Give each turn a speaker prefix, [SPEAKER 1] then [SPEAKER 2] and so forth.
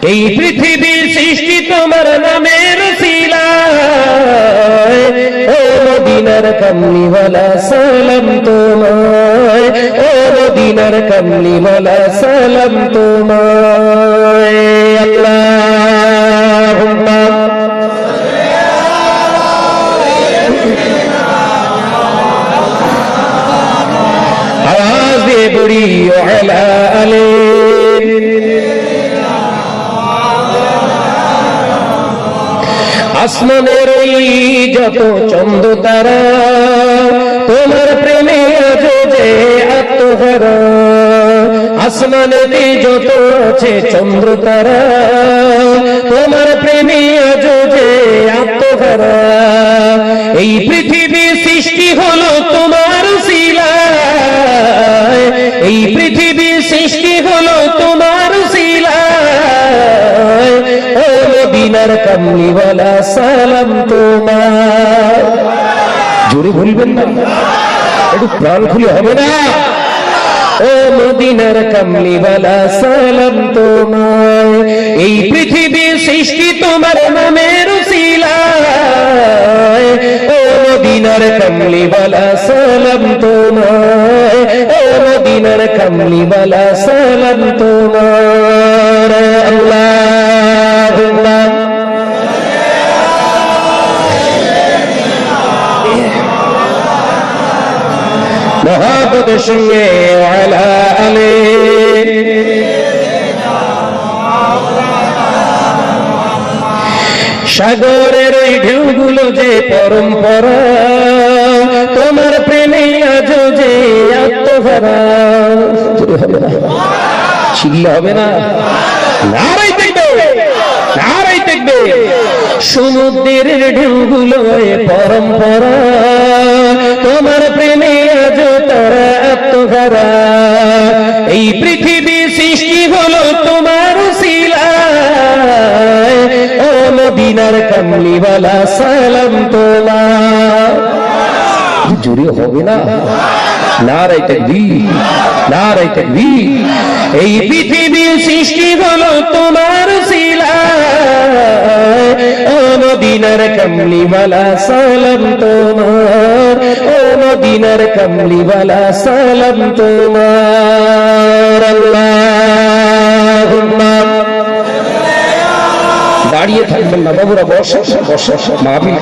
[SPEAKER 1] এই পৃথিবীর সৃষ্টি তোমার নামের উসিলায়, ও মদিনার কামলিওয়ালা সালাম তোমায়, ও মদিনার কামলিওয়ালা সালাম তোমায়। আল্লাহুম্মা আওয়াজ দিয়ে বলি আলা আলে। আসমানের ওই যত চন্দ্র তারা তোমার প্রেমে আজ যে আত্মহারা, আসমানেতে যত আছে চন্দ্র তারা তোমার প্রেমে আজ যে আত্মহারা। এই পৃথিবীর সৃষ্টি হলো তোমার উসিলায়, এই পৃথিবীর সৃষ্টি হলো তোমার উসিলায়, ও মদিনার কামলিওয়ালা সালাম তোমার। জোরে বলবেন না, একটু প্রাণ খুলে হবে না? ও মদিনার কামলিওয়ালা সালাম তোমার। এই পৃথিবীর সৃষ্টি তোমার নামের উসিলায়, ও মদিনার কামলিওয়ালা সালাম তোমার, ও মদিনার কামলিওয়ালা সালাম তোমার। আল্লাহুম্মা মহাব্বতের সঙ্গে আলা আলে। সাগরের ওই ঢেউগুলো যে পরম্পরা তোমার প্রেমে আজ যে আত্মহারা। চিল্লা হবে না? নারাই দেখবে, নারাই দেখবে। সমুদ্রের ঢেউগুলো পরম্পরা তোমার প্রেমে আজ তারা আত্মহারা। এই পৃথিবী সৃষ্টি হলো তোমার উসিলায়, ও মদিনার কামলিওয়ালা সালাম তোমার। জোরে হবে না? নারায়ে তাকবীর, নারায়ে তাকবীর। এই পৃথিবীর সৃষ্টি হলো তোমার উসিলায়, ও মদিনার কামলিওয়ালা সালাম তোমার, ও মদিনার কামলিওয়ালা সালাম তোমার। আল্লাহুম্মা দাঁড়িয়ে থাকবেন না বাবুরা, বসে বসে মাহফিল